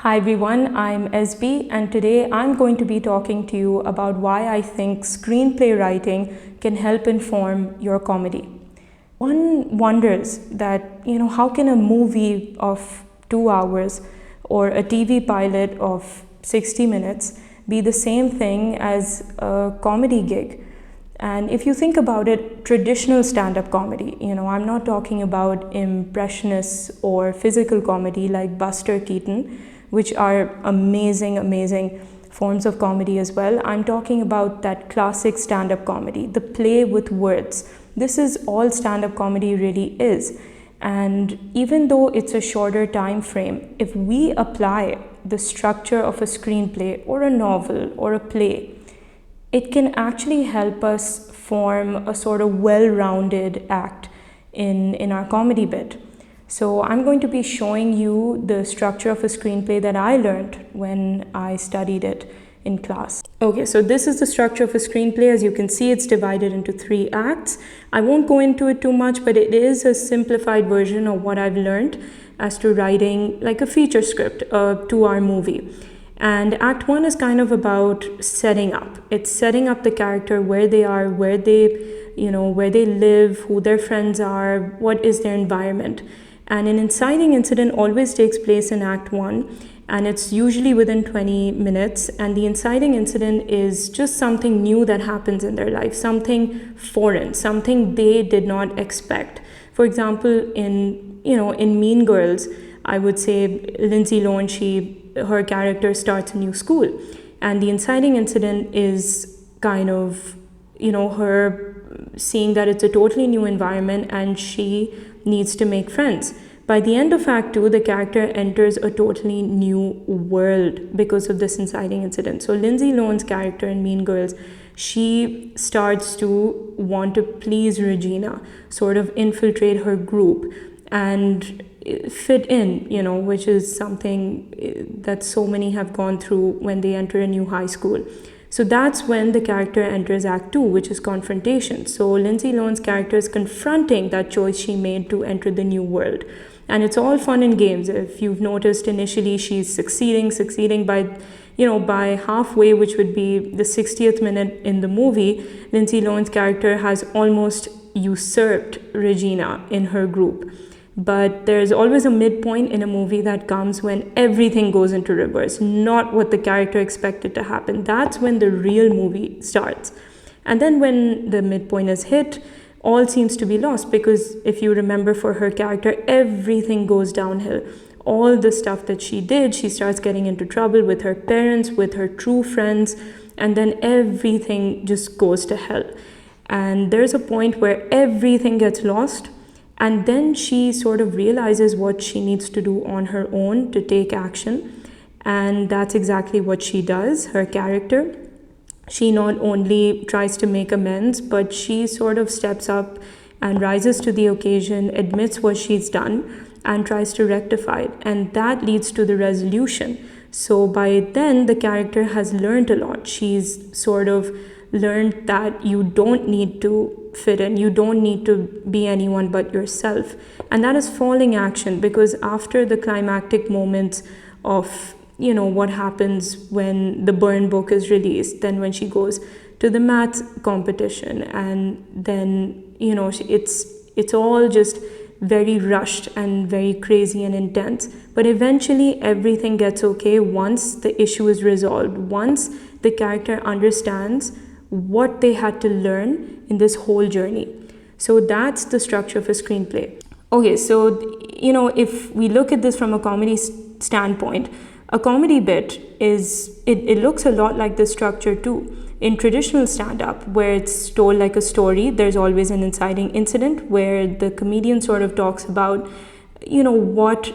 Hi everyone, I'm SB and today I'm going to be talking to you about why I think screenplay writing can help inform your comedy. One wonders that, how can a movie of 2 hours or a TV pilot of 60 minutes be the same thing as a comedy gig? And if you think about it, traditional stand-up comedy, I'm not talking about impressionists or physical comedy like Buster Keaton, which are amazing forms of comedy as well. I'm talking about that classic stand-up comedy, the play with words. This is all stand-up comedy really is. And even though it's a shorter time frame, if we apply the structure of a screenplay or a novel or a play, it can actually help us form a sort of well-rounded act in our comedy bit. So I'm going to be showing you the structure of a screenplay that I learned when I studied it in class. Okay, so this is the structure of a screenplay. As you can see, it's divided into 3 acts. I won't go into it too much, but it is a simplified version of what I've learned as to writing like a feature script, a 2-hour movie. And Act 1 is kind of about setting up. It's setting up the character, where they are, where they live, who their friends are, what is their environment. And an inciting incident always takes place in Act 1, and it's usually within 20 minutes. And the inciting incident is just something new that happens in their life, something foreign, something they did not expect. For example, in Mean Girls, I would say Lindsay Lohan, her character starts a new school, and the inciting incident is kind of, her seeing that it's a totally new environment and she needs to make friends. By the end of Act 2, the character enters a totally new world because of this inciting incident. So Lindsay Lohan's character in Mean Girls, she starts to want to please Regina, sort of infiltrate her group and fit in, which is something that so many have gone through when they enter a new high school. So that's when the character enters Act 2, which is confrontation. So Lindsay Lohan's character is confronting that choice she made to enter the new world. And it's all fun and games. If you've noticed, initially she's succeeding by halfway, which would be the 60th minute in the movie, Lindsay Lohan's character has almost usurped Regina in her group. But there's always a midpoint in a movie that comes when everything goes into reverse, not what the character expected to happen. That's when the real movie starts. And then when the midpoint is hit, all seems to be lost, because if you remember, for her character, everything goes downhill. All the stuff that she did, she starts getting into trouble with her parents, with her true friends, and then everything just goes to hell. And there's a point where everything gets lost. And then she sort of realizes what she needs to do on her own to take action. And that's exactly what she does, her character. She not only tries to make amends, but she sort of steps up and rises to the occasion, admits what she's done, and tries to rectify it. And that leads to the resolution. So by then, the character has learned a lot. She's sort of learned that you don't need to fit in, you don't need to be anyone but yourself. And that is falling action, because after the climactic moments of what happens when the burn book is released, then when she goes to the math competition, and then it's all just very rushed and very crazy and intense. But eventually everything gets okay once the issue is resolved, once the character understands what they had to learn in this whole journey. So that's the structure of a screenplay. Okay, so if we look at this from a comedy standpoint, a comedy bit it looks a lot like the structure too. In traditional stand-up, where it's told like a story, there's always an inciting incident where the comedian sort of talks about what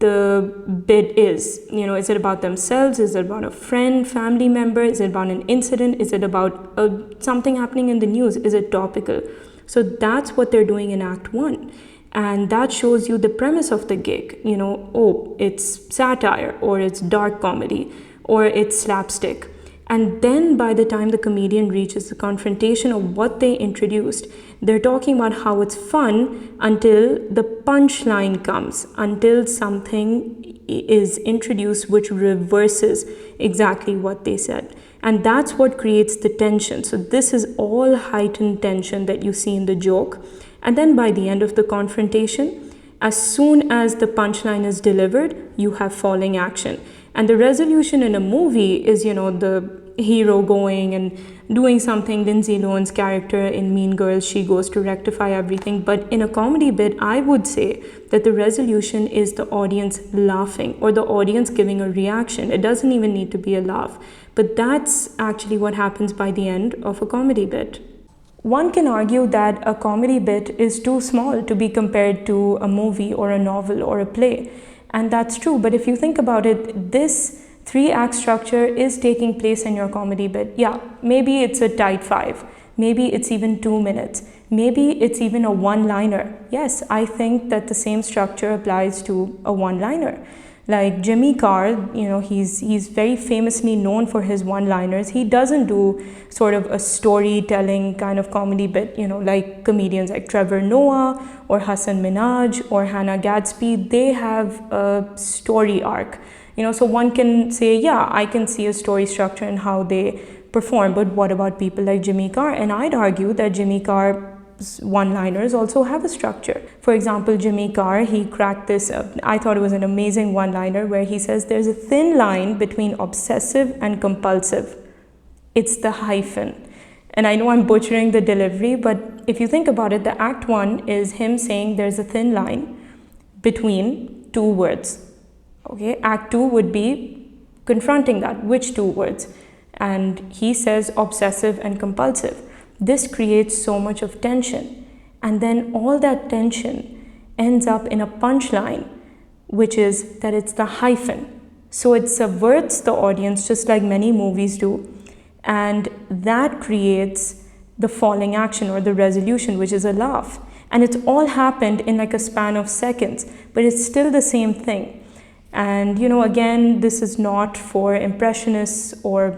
the bit is. Is it about themselves? Is it about a friend, family member? Is it about an incident? Is it about something happening in the news? Is it topical? So that's what they're doing in Act 1. And that shows you the premise of the gig. It's satire, or it's dark comedy, or it's slapstick. And then by the time the comedian reaches the confrontation of what they introduced, they're talking about how it's fun until the punchline comes, until something is introduced which reverses exactly what they said. And that's what creates the tension. So this is all heightened tension that you see in the joke. And then by the end of the confrontation, as soon as the punchline is delivered, you have falling action. And the resolution in a movie is, the hero going and doing something. Lindsay Lohan's character in Mean Girls, she goes to rectify everything. But in a comedy bit, I would say that the resolution is the audience laughing or the audience giving a reaction. It doesn't even need to be a laugh. But that's actually what happens by the end of a comedy bit. One can argue that a comedy bit is too small to be compared to a movie or a novel or a play. And that's true. But if you think about it, this 3-act structure is taking place in your comedy bit. Yeah, maybe it's a tight 5. Maybe it's even 2 minutes. Maybe it's even a one-liner. Yes, I think that the same structure applies to a one-liner. Like Jimmy Carr, he's very famously known for his one-liners. He doesn't do sort of a storytelling kind of comedy bit, like comedians like Trevor Noah or Hassan Minhaj or Hannah Gadsby. They have a story arc. So one can say, yeah, I can see a story structure and how they perform. But what about people like Jimmy Carr? And I'd argue that Jimmy Carr's one-liners also have a structure. For example, Jimmy Carr, he cracked this up. I thought it was an amazing one-liner where he says there's a thin line between obsessive and compulsive. It's the hyphen. And I know I'm butchering the delivery, but if you think about it, the act 1 is him saying there's a thin line between 2 words. Okay, act 2 would be confronting that. Which 2 words? And he says obsessive and compulsive. This creates so much of tension. And then all that tension ends up in a punchline, which is that it's the hyphen. So it subverts the audience just like many movies do. And that creates the falling action or the resolution, which is a laugh. And it's all happened in like a span of seconds, but it's still the same thing. And, again, this is not for impressionists or,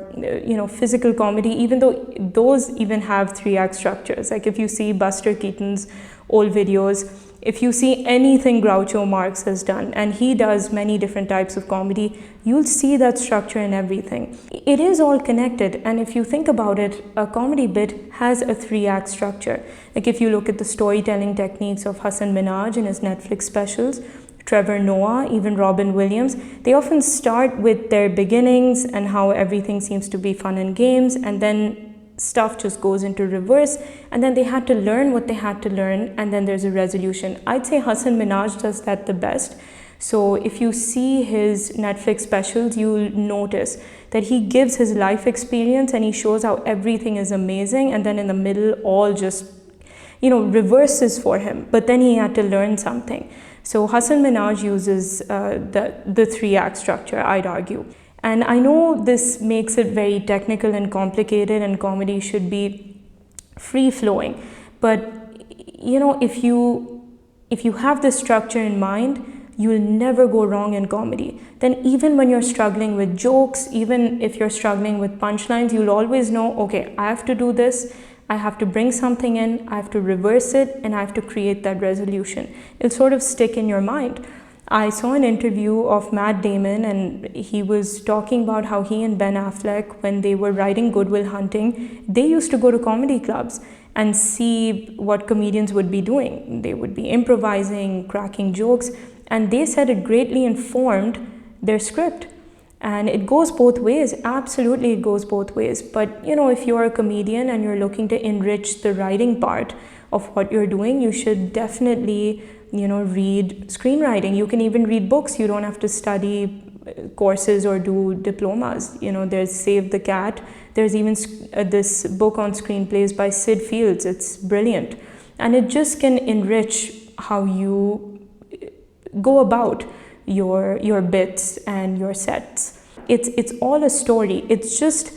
physical comedy, even though those even have 3-act structures. Like if you see Buster Keaton's old videos, if you see anything Groucho Marx has done, and he does many different types of comedy, you'll see that structure in everything. It is all connected. And if you think about it, a comedy bit has a 3-act structure. Like if you look at the storytelling techniques of Hassan Minhaj in his Netflix specials, Trevor Noah, even Robin Williams, they often start with their beginnings and how everything seems to be fun and games, and then stuff just goes into reverse, and then they had to learn what they had to learn, and then there's a resolution. I'd say Hassan Minhaj does that the best. So if you see his Netflix specials, you'll notice that he gives his life experience and he shows how everything is amazing, and then in the middle all just reverses for him, but then he had to learn something. So Hassan Minhaj uses the 3-act structure, I'd argue. And I know this makes it very technical and complicated, and comedy should be free-flowing. But, if you have this structure in mind, you'll never go wrong in comedy. Then even when you're struggling with jokes, even if you're struggling with punchlines, you'll always know, okay, I have to do this. I have to bring something in, I have to reverse it, and I have to create that resolution. It'll sort of stick in your mind. I saw an interview of Matt Damon, and he was talking about how he and Ben Affleck, when they were writing Good Will Hunting, they used to go to comedy clubs and see what comedians would be doing. They would be improvising, cracking jokes, and they said it greatly informed their script. And it goes both ways. Absolutely, it goes both ways. But, if you're a comedian and you're looking to enrich the writing part of what you're doing, you should definitely, read screenwriting. You can even read books. You don't have to study courses or do diplomas. There's Save the Cat. There's even this book on screenplays by Sid Fields. It's brilliant. And it just can enrich how you go about your bits and your sets. It's all a story. It's just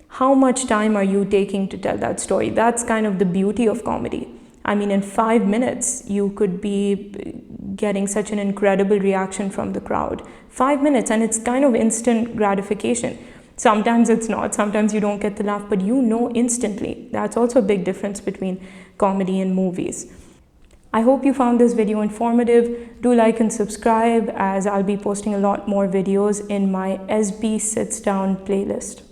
how much time are you taking to tell that story. That's kind of the beauty of comedy. I mean, in 5 minutes, you could be getting such an incredible reaction from the crowd. 5 minutes, and it's kind of instant gratification. Sometimes it's not. Sometimes you don't get the laugh, but instantly. That's also a big difference between comedy and movies. I hope you found this video informative. Do like and subscribe, as I'll be posting a lot more videos in my SB Sits Down playlist.